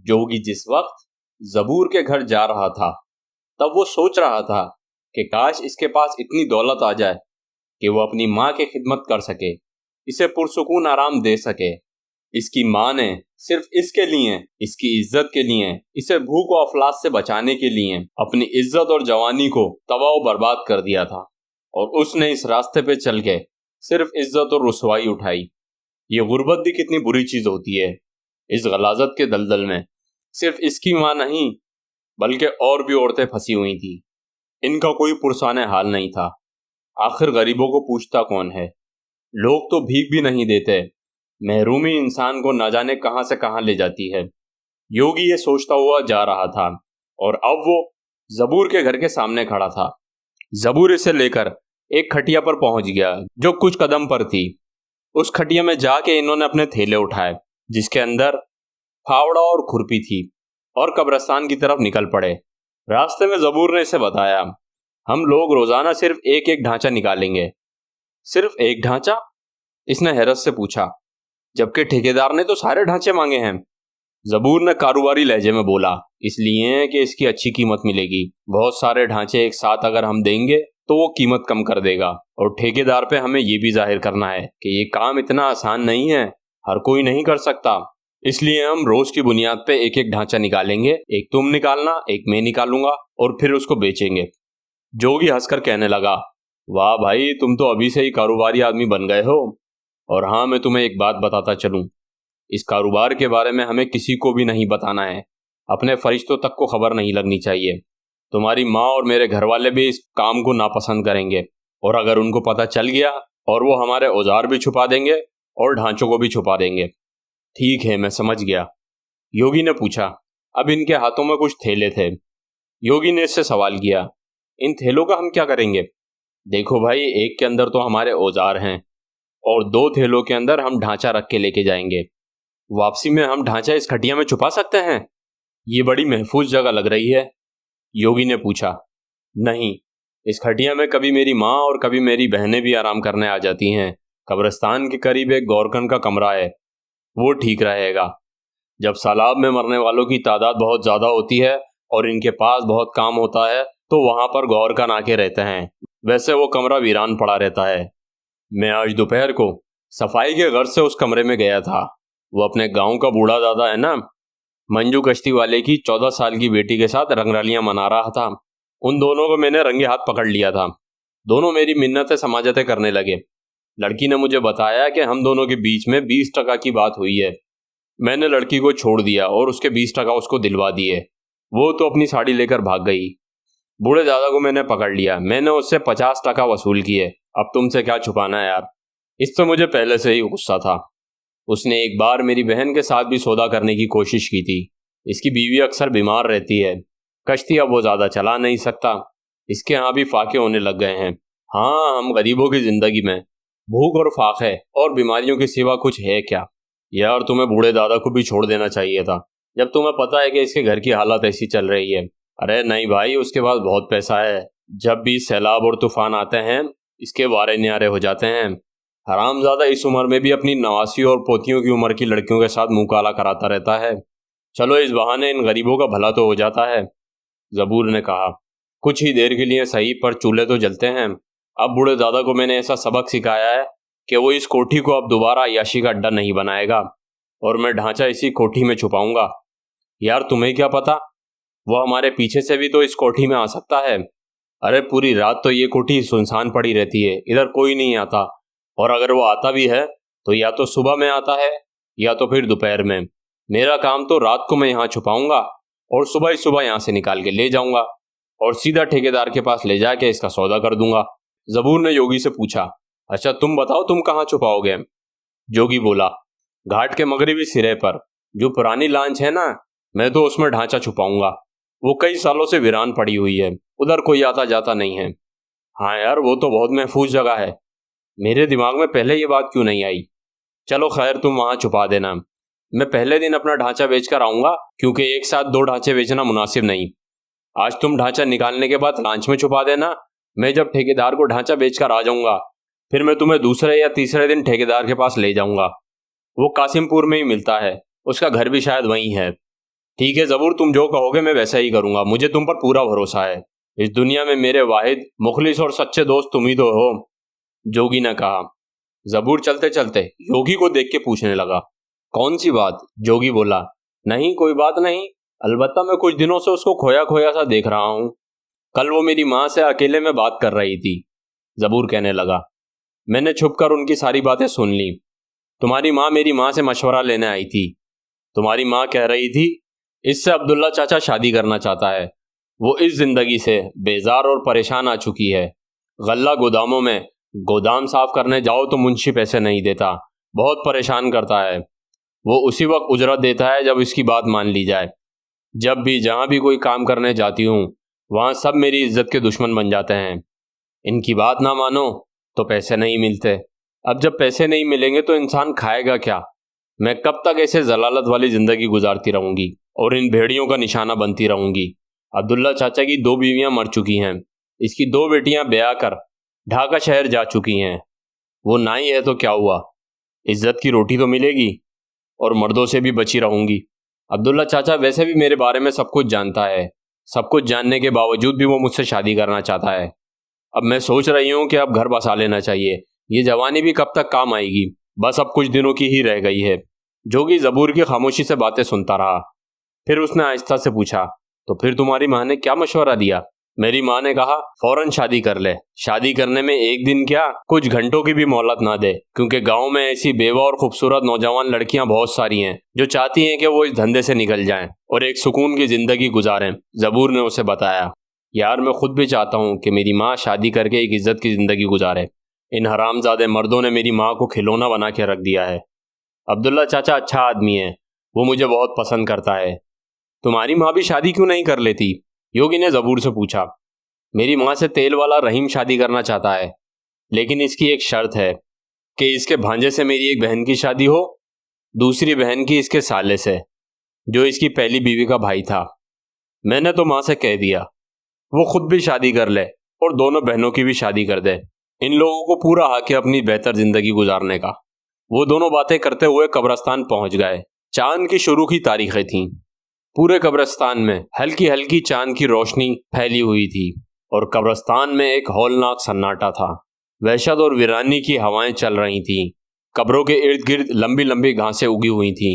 जोगी जिस वक्त जबूर के घर जा रहा था तब वो सोच रहा था कि काश इसके पास इतनी दौलत आ जाए कि वो अपनी माँ की खिदमत कर सके, इसे पुरसुकून आराम दे सके। इसकी माँ ने सिर्फ इसके लिए, इसकी इज्जत के लिए, इसे भूख और अफलास से बचाने के लिए अपनी इज्जत और जवानी को तबाह और बर्बाद कर दिया था, और उसने इस रास्ते पे चल के सिर्फ इज्जत और रुसवाई उठाई। ये गुर्बत भी कितनी बुरी चीज होती है। इस गलाजत के दलदल में सिर्फ इसकी माँ नहीं बल्कि और भी औरतें फंसी हुई थी। इनका कोई पुरसाने हाल नहीं था। आखिर गरीबों को पूछता कौन है? लोग तो भीख भी नहीं देते। महरूमी इंसान को न जाने कहां से कहां ले जाती है। योगी ये सोचता हुआ जा रहा था और अब वो जबूर के घर के सामने खड़ा था। जबूर इसे लेकर एक खटिया पर पहुंच गया जो कुछ कदम पर थी। उस खटिया में जाके इन्होंने अपने थैले उठाए जिसके अंदर फावड़ा और खुरपी थी और कब्रिस्तान की तरफ निकल पड़े। रास्ते में जबूर ने इसे बताया, हम लोग रोजाना सिर्फ एक एक ढांचा निकालेंगे। सिर्फ एक ढांचा? इसने हैरत से पूछा, जबकि ठेकेदार ने तो सारे ढांचे मांगे हैं। जबूर ने कारोबारी लहजे में बोला, इसलिए कि इसकी अच्छी कीमत मिलेगी। बहुत सारे ढांचे एक साथ अगर हम देंगे तो वो कीमत कम कर देगा, और ठेकेदार पे हमें ये भी जाहिर करना है कि ये काम इतना आसान नहीं है, हर कोई नहीं कर सकता। इसलिए हम रोज की बुनियाद पे एक एक ढांचा निकालेंगे। एक तुम निकालना, एक मैं निकालूंगा, और फिर उसको बेचेंगे। जोगी हंसकर कहने लगा, वाह भाई, तुम तो अभी से ही कारोबारी आदमी बन गए हो। और हाँ, मैं तुम्हें एक बात बताता चलूं, इस कारोबार के बारे में हमें किसी को भी नहीं बताना है। अपने फरिश्तों तक को खबर नहीं लगनी चाहिए। तुम्हारी माँ और मेरे घर वाले भी इस काम को नापसंद करेंगे, और अगर उनको पता चल गया और वो हमारे औजार भी छुपा देंगे और ढांचों को भी छुपा देंगे। ठीक है, मैं समझ गया। योगी ने पूछा। अब इनके हाथों में कुछ थैले थे। योगी ने इससे सवाल किया, इन थैलों का हम क्या करेंगे? देखो भाई, एक के अंदर तो हमारे औजार हैं और दो थैलों के अंदर हम ढांचा रख के लेके जाएंगे। वापसी में हम ढांचा इस खटिया में छुपा सकते हैं? ये बड़ी महफूज जगह लग रही है। योगी ने पूछा। नहीं, इस खटिया में कभी मेरी माँ और कभी मेरी बहनें भी आराम करने आ जाती हैं। कब्रिस्तान के करीब एक गौरकन का कमरा है, वो ठीक रहेगा। जब सैलाब में मरने वालों की तादाद बहुत ज़्यादा होती है और इनके पास बहुत काम होता है तो वहाँ पर गौरकन आके रहते हैं। वैसे वो कमरा वीरान पड़ा रहता है। मैं आज दोपहर को सफाई के गर्ज से उस कमरे में गया था। वो अपने गांव का बूढ़ा दादा है ना, मंजू कश्ती वाले की 14 साल की बेटी के साथ रंगरलियां मना रहा था। उन दोनों को मैंने रंगे हाथ पकड़ लिया था। दोनों मेरी मिन्नतें समाजतें करने लगे। लड़की ने मुझे बताया कि हम दोनों के बीच में 20% की बात हुई है। मैंने लड़की को छोड़ दिया और उसके 20% उसको दिलवा दिए। वो तो अपनी साड़ी लेकर भाग गई। बूढ़े दादा को मैंने पकड़ लिया। मैंने उससे 50% वसूल किए। अब तुमसे क्या छुपाना है यार। इस तो मुझे पहले से ही गुस्सा था। उसने एक बार मेरी बहन के साथ भी सौदा करने की कोशिश की थी। इसकी बीवी अक्सर बीमार रहती है। कश्ती अब वो ज़्यादा चला नहीं सकता। इसके यहाँ भी फाके होने लग गए हैं। हाँ, हम गरीबों की जिंदगी में भूख और फाके और बीमारियों के सिवा कुछ है क्या? यार, तुम्हें बूढ़े दादा को भी छोड़ देना चाहिए था जब तुम्हें पता है कि इसके घर की हालत ऐसी चल रही है। अरे नहीं भाई, उसके पास बहुत पैसा है। जब भी सैलाब और तूफान आते हैं इसके वारे न्यारे हो जाते हैं। हरामजादा इस उम्र में भी अपनी नवासी और पोतियों की उम्र की लड़कियों के साथ मुंह काला कराता रहता है। चलो, इस बहाने इन गरीबों का भला तो हो जाता है। जबूर ने कहा, कुछ ही देर के लिए सही, पर चूल्हे तो जलते हैं। अब बूढ़े दादा को मैंने ऐसा सबक सिखाया है कि वो इस कोठी को अब दोबारा अय्याशी का अड्डा नहीं बनाएगा, और मैं ढांचा इसी कोठी में छुपाऊंगा। यार, तुम्हें क्या पता, वो हमारे पीछे से भी तो इस कोठी में आ सकता है। अरे पूरी रात तो ये कोठी सुनसान पड़ी रहती है, इधर कोई नहीं आता। और अगर वो आता भी है तो या तो सुबह में आता है या तो फिर दोपहर में। मेरा काम तो रात को मैं यहाँ छुपाऊंगा और सुबह ही सुबह यहाँ से निकाल के ले जाऊंगा और सीधा ठेकेदार के पास ले जाके इसका सौदा कर दूंगा। जबूर ने योगी से पूछा, अच्छा तुम बताओ, तुम कहाँ छुपाओगे? जोगी बोला, घाट के मगरबी सिरे पर जो पुरानी लांच है ना, मैं तो उसमें ढांचा छुपाऊंगा। वो कई सालों से वीरान पड़ी हुई है, उधर कोई आता जाता नहीं है। हाँ यार, वो तो बहुत महफूज जगह है। मेरे दिमाग में पहले ये बात क्यों नहीं आई? चलो खैर, तुम वहां छुपा देना। मैं पहले दिन अपना ढांचा बेचकर आऊंगा, क्योंकि एक साथ 2 ढांचे बेचना मुनासिब नहीं। आज तुम ढांचा निकालने के बाद लांच में छुपा देना। मैं जब ठेकेदार को ढांचा बेचकर आ जाऊंगा फिर मैं तुम्हें दूसरे या तीसरे दिन ठेकेदार के पास ले जाऊंगा। वो कासिमपुर में ही मिलता है, उसका घर भी शायद वहीं है। ठीक है जबूर, तुम जो कहोगे मैं वैसा ही करूंगा, मुझे तुम पर पूरा भरोसा है। इस दुनिया में मेरे वाहिद मुखलिस और सच्चे दोस्त तुम ही तो हो, जोगी ने कहा। जबूर चलते चलते योगी को देख के पूछने लगा, कौन सी बात? जोगी बोला, नहीं कोई बात नहीं, अलबत्ता मैं कुछ दिनों से उसको खोया खोया सा देख रहा हूं। कल वो मेरी माँ से अकेले में बात कर रही थी। जबूर कहने लगा, मैंने छुपकर उनकी सारी बातें सुन ली। तुम्हारी माँ मेरी माँ से मशवरा लेने आई थी। तुम्हारी माँ कह रही थी इससे अब्दुल्ला चाचा शादी करना चाहता है। वो इस जिंदगी से बेजार और परेशान आ चुकी है। गल्ला गोदामों में गोदाम साफ करने जाओ तो मुंशी पैसे नहीं देता, बहुत परेशान करता है। वो उसी वक्त उजरत देता है जब इसकी बात मान ली जाए। जब भी जहाँ भी कोई काम करने जाती हूँ वहाँ सब मेरी इज्जत के दुश्मन बन जाते हैं। इनकी बात ना मानो तो पैसे नहीं मिलते। अब जब पैसे नहीं मिलेंगे तो इंसान खाएगा क्या? मैं कब तक ऐसे जलालत वाली जिंदगी गुजारती रहूंगी और इन भेड़ियों का निशाना बनती रहूंगी। अब्दुल्ला चाचा की 2 बीवियां मर चुकी हैं। इसकी 2 बेटियां ब्याह कर ढाका शहर जा चुकी हैं। वो नाई है तो क्या हुआ, इज्जत की रोटी तो मिलेगी और मर्दों से भी बची रहूंगी। अब्दुल्ला चाचा वैसे भी मेरे बारे में सब कुछ जानता है। सब कुछ जानने के बावजूद भी वो मुझसे शादी करना चाहता है। अब मैं सोच रही हूँ कि अब घर बसा लेना चाहिए। ये जवानी भी कब तक काम आएगी, बस अब कुछ दिनों की ही रह गई है। जोगी जबूर की खामोशी से बातें सुनता रहा। फिर उसने आहिस्ता से पूछा, तो फिर तुम्हारी माँ ने क्या मशवरा दिया? मेरी माँ ने कहा, फौरन शादी कर ले। शादी करने में एक दिन क्या कुछ घंटों की भी मोहलत ना दे, क्योंकि गांव में ऐसी बेवा और खूबसूरत नौजवान लड़कियां बहुत सारी हैं जो चाहती हैं कि वो इस धंधे से निकल जाएं और एक सुकून की जिंदगी गुजारें। जबूर ने उसे बताया, यार मैं खुद भी चाहता हूँ कि मेरी माँ शादी करके एक इज्जत की जिंदगी गुजारे। इन हरामजादे मर्दों ने मेरी माँ को खिलौना बना के रख दिया है। अब्दुल्ला चाचा अच्छा आदमी है, वो मुझे बहुत पसंद करता है। तुम्हारी माँ भी शादी क्यों नहीं कर लेती? योगी ने जबूर से पूछा। मेरी माँ से तेल वाला रहीम शादी करना चाहता है, लेकिन इसकी एक शर्त है कि इसके भांजे से मेरी एक बहन की शादी हो, दूसरी बहन की इसके साले से, जो इसकी पहली बीवी का भाई था। मैंने तो माँ से कह दिया वो खुद भी शादी कर ले और दोनों बहनों की भी शादी कर दे। इन लोगों को पूरा हक है अपनी बेहतर जिंदगी गुजारने का। वो दोनों बातें करते हुए कब्रिस्तान पहुंच गए। चांद की शुरू की तारीखें थीं। पूरे कब्रिस्तान में हल्की हल्की चांद की रोशनी फैली हुई थी और कब्रिस्तान में एक हौलनाक सन्नाटा था। वहशत और वीरानी की हवाएं चल रही थीं। कब्रों के इर्द गिर्द लंबी लंबी घासें उगी हुई थीं।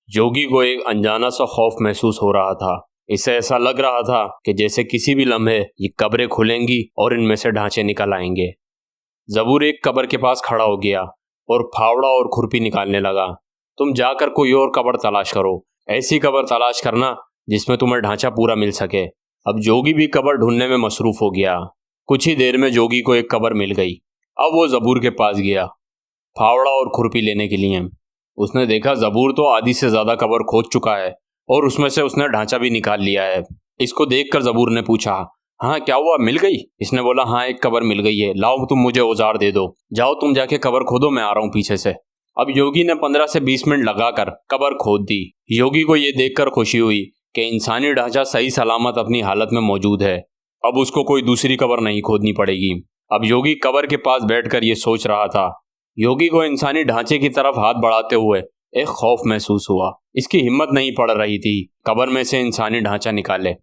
जोगी को एक अनजाना सा खौफ महसूस हो रहा था। इसे ऐसा लग रहा था कि जैसे किसी भी लम्हे ये कब्रें खुलेंगी और इनमें से ढांचे निकल आएंगे। जबूर एक कब्र के पास खड़ा हो गया और फावड़ा और खुरपी निकालने लगा। तुम जाकर कोई और कब्र तलाश करो, ऐसी कब्र तलाश करना जिसमें तुम्हें ढांचा पूरा मिल सके। अब जोगी भी कब्र ढूंढने में मसरूफ हो गया। कुछ ही देर में जोगी को एक कब्र मिल गई। अब वो जबूर के पास गया फावड़ा और खुरपी लेने के लिए। उसने देखा जबूर तो आधी से ज्यादा कब्र खोद चुका है और उसमें से उसने ढांचा भी निकाल लिया है। इसको देखकर जबूर ने पूछा, हाँ क्या हुआ, मिल गई? इसने बोला, हाँ एक कब्र मिल गई है, लाओ तुम मुझे औजार दे दो, जाओ तुम जाके कब्र खोदो, मैं आ रहा हूँ पीछे से। अब योगी ने 15 से 20 मिनट लगाकर कब्र खोद दी। योगी को यह देखकर खुशी हुई कि इंसानी ढांचा सही सलामत अपनी हालत में मौजूद है। अब उसको कोई दूसरी कब्र नहीं खोदनी पड़ेगी। अब योगी कब्र के पास बैठकर ये सोच रहा था। योगी को इंसानी ढांचे की तरफ हाथ बढ़ाते हुए एक खौफ महसूस हुआ। इसकी हिम्मत नहीं पड़ रही थी कब्र में से इंसानी ढांचा निकाले।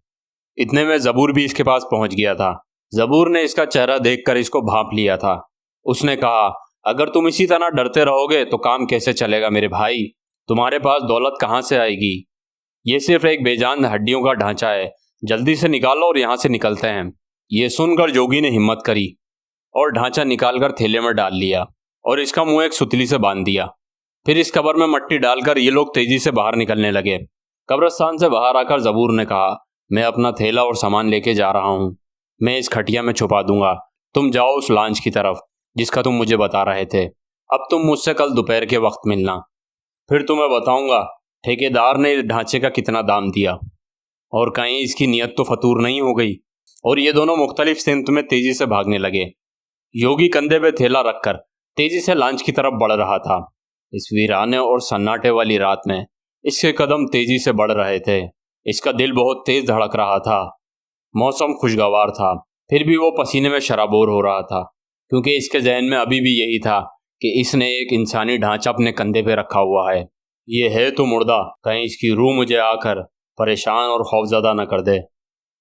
इतने में जबूर भी इसके पास पहुंच गया था। जबूर ने इसका चेहरा देखकर इसको भांप लिया था। उसने कहा, अगर तुम इसी तरह डरते रहोगे तो काम कैसे चलेगा मेरे भाई? तुम्हारे पास दौलत कहाँ से आएगी? ये सिर्फ एक बेजान हड्डियों का ढांचा है, जल्दी से निकालो और यहाँ से निकलते हैं। ये सुनकर जोगी ने हिम्मत करी और ढांचा निकालकर थैले में डाल लिया और इसका मुंह एक सुतली से बांध दिया। फिर इस कब्र में मट्टी डालकर ये लोग तेजी से बाहर निकलने लगे। कब्रिस्तान से बाहर आकर जबूर ने कहा, मैं अपना थैला और सामान लेके जा रहा हूँ, मैं इस खटिया में छुपा दूंगा। तुम जाओ उस लॉन्च की तरफ जिसका तुम मुझे बता रहे थे। अब तुम मुझसे कल दोपहर के वक्त मिलना, फिर तुम्हें बताऊंगा ठेकेदार ने इस ढांचे का कितना दाम दिया और कहीं इसकी नीयत तो फतूर नहीं हो गई। और ये दोनों मुख्तलिफ सिमत में तेजी से भागने लगे। योगी कंधे पे थैला रखकर तेजी से लॉन्च की तरफ बढ़ रहा था। इस वीराने और सन्नाटे वाली रात में इसके कदम तेजी से बढ़ रहे थे। इसका दिल बहुत तेज धड़क रहा था। मौसम खुशगवार था, फिर भी वो पसीने में शराबोर हो रहा था, क्योंकि इसके जहन में अभी भी यही था कि इसने एक इंसानी ढांचा अपने कंधे पे रखा हुआ है। ये है तो मुर्दा, कहीं इसकी रूह मुझे आकर परेशान और खौफजदा न कर दे।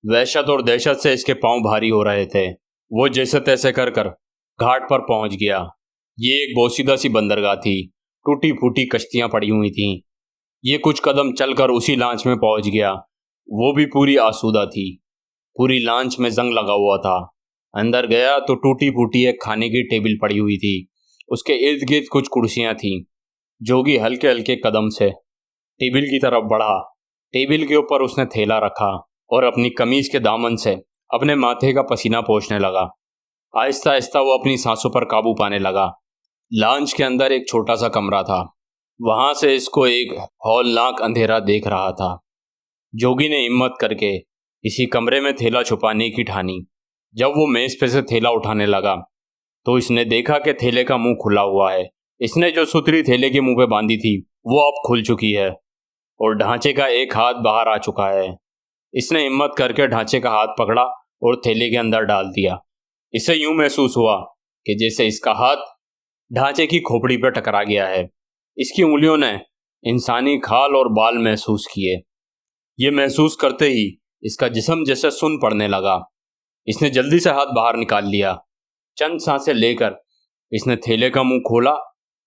वहशत और दहशत से इसके पांव भारी हो रहे थे। वो जैसे तैसे कर कर घाट पर पहुंच गया। ये एक बोसीदा सी बंदरगाह थी। टूटी फूटी कश्तियां पड़ी हुई थीं। ये कुछ कदम चलकर उसी लांच में पहुंच गया। वो भी पूरी आसूदा थी। पूरी लांच में जंग लगा हुआ था। अंदर गया तो टूटी फूटी एक खाने की टेबल पड़ी हुई थी। उसके इर्द गिर्द कुछ कुर्सियां थीं। जोगी हल्के हल्के कदम से टेबल की तरफ बढ़ा। टेबल के ऊपर उसने थैला रखा और अपनी कमीज के दामन से अपने माथे का पसीना पोंछने लगा। आहिस्ता आहिस्ता वो अपनी सांसों पर काबू पाने लगा। लॉन्च के अंदर एक छोटा सा कमरा था। वहां से इसको एक हौलनाक अंधेरा देख रहा था। जोगी ने हिम्मत करके इसी कमरे में थैला छुपाने की ठानी। जब वो मेज पे से थैला उठाने लगा तो इसने देखा कि थैले का मुंह खुला हुआ है। इसने जो सुतरी थैले के मुंह पे बांधी थी वो अब खुल चुकी है और ढांचे का एक हाथ बाहर आ चुका है। इसने हिम्मत करके ढांचे का हाथ पकड़ा और थैले के अंदर डाल दिया। इसे यूं महसूस हुआ कि जैसे इसका हाथ ढांचे की खोपड़ी पर टकरा गया है। इसकी उंगलियों ने इंसानी खाल और बाल महसूस किए। ये महसूस करते ही इसका जिस्म जैसे सुन पड़ने लगा। इसने जल्दी से हाथ बाहर निकाल लिया। चंद सांसें लेकर इसने थैले का मुंह खोला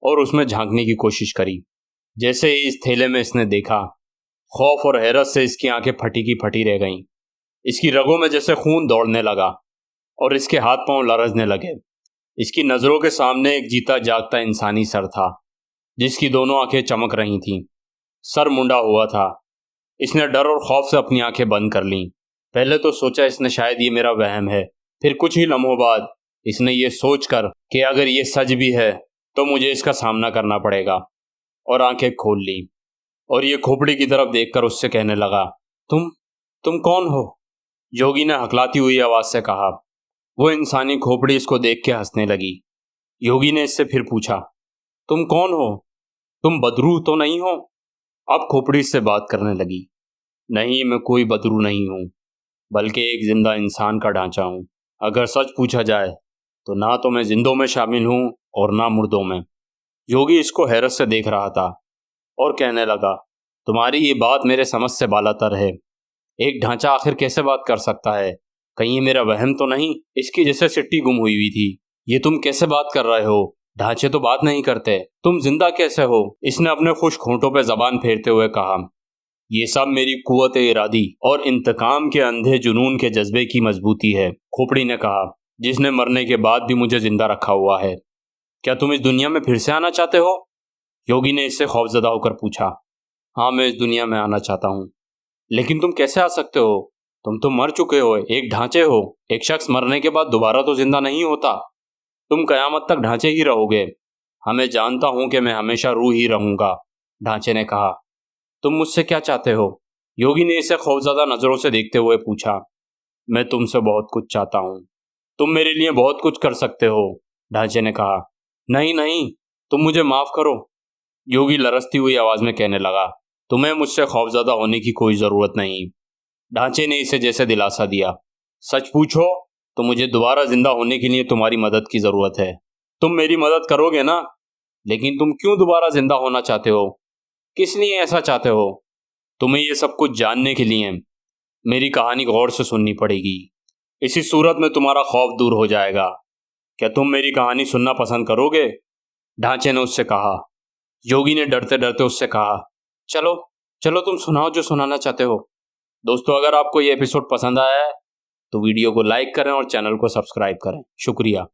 और उसमें झांकने की कोशिश करी। जैसे ही इस थैले में इसने देखा, खौफ और हैरत से इसकी आंखें फटी की फटी रह गईं। इसकी रगों में जैसे खून दौड़ने लगा और इसके हाथ पांव लरजने लगे। इसकी नज़रों के सामने एक जीता जागता इंसानी सर था जिसकी दोनों आंखें चमक रही थीं। सर मुंडा हुआ था। इसने डर और खौफ से अपनी आंखें बंद कर लीं। पहले तो सोचा इसने शायद ये मेरा वहम है। फिर कुछ ही लम्हों बाद इसने ये सोचकर कि अगर ये सच भी है तो मुझे इसका सामना करना पड़ेगा, और आंखें खोल ली और ये खोपड़ी की तरफ देखकर उससे कहने लगा, तुम कौन हो? जोगी ने हकलाती हुई आवाज से कहा। वो इंसानी खोपड़ी इसको देख के हंसने लगी। योगी ने इससे फिर पूछा, तुम कौन हो? तुम बदरू तो नहीं हो? अब खोपड़ी इससे बात करने लगी। नहीं, मैं कोई बदरू नहीं हूं, बल्कि एक जिंदा इंसान का ढांचा हूं। अगर सच पूछा जाए तो ना तो मैं जिंदों में शामिल हूं और ना मुर्दों में। योगी इसको हैरत से देख रहा था और कहने लगा, तुम्हारी ये बात मेरे समझ से बालातर है। एक ढांचा आखिर कैसे बात कर सकता है? कहीं ये मेरा वहम तो नहीं? इसकी जैसे सिट्टी गुम हुई थी। ये तुम कैसे बात कर रहे हो? ढांचे तो बात नहीं करते। तुम जिंदा कैसे हो? इसने अपने खुश होंठों पे जबान फेरते हुए कहा। ये सब मेरी कुव्वत इरादी और इंतकाम के अंधे जुनून के जज्बे की मजबूती है, खोपड़ी ने कहा, जिसने मरने के बाद भी मुझे जिंदा रखा हुआ है। क्या तुम इस दुनिया में फिर से आना चाहते हो? योगी ने इससे खौफजदा होकर पूछा। हाँ, मैं इस दुनिया में आना चाहता हूँ। लेकिन तुम कैसे आ सकते हो? तुम तो मर चुके हो, एक ढांचे हो। एक शख्स मरने के बाद दोबारा तो जिंदा नहीं होता। तुम कयामत तक ढांचे ही रहोगे। मैं जानता हूं कि मैं हमेशा रूह ही रहूंगा, ढांचे ने कहा। तुम मुझसे क्या चाहते हो? योगी ने इसे खौफजदा नजरों से देखते हुए पूछा। मैं तुमसे बहुत कुछ चाहता हूं। तुम मेरे लिए बहुत कुछ कर सकते हो, ढांचे ने कहा। नहीं नहीं, तुम मुझे माफ करो, योगी लरसती हुई आवाज में कहने लगा। तुम्हें मुझसे खौफजदा होने की कोई जरूरत नहीं, ढांचे ने इसे जैसे दिलासा दिया। सच पूछो तो मुझे दोबारा जिंदा होने के लिए तुम्हारी मदद की जरूरत है। तुम मेरी मदद करोगे ना? लेकिन तुम क्यों दोबारा जिंदा होना चाहते हो? किस लिए ऐसा चाहते हो? तुम्हें यह सब कुछ जानने के लिए मेरी कहानी गौर से सुननी पड़ेगी। इसी सूरत में तुम्हारा खौफ दूर हो जाएगा। क्या तुम मेरी कहानी सुनना पसंद करोगे? ढांचे ने उससे कहा। योगी ने डरते डरते उससे कहा, चलो चलो, तुम सुनाओ जो सुनाना चाहते हो। दोस्तों, अगर आपको ये एपिसोड पसंद आया है तो वीडियो को लाइक करें और चैनल को सब्सक्राइब करें। शुक्रिया।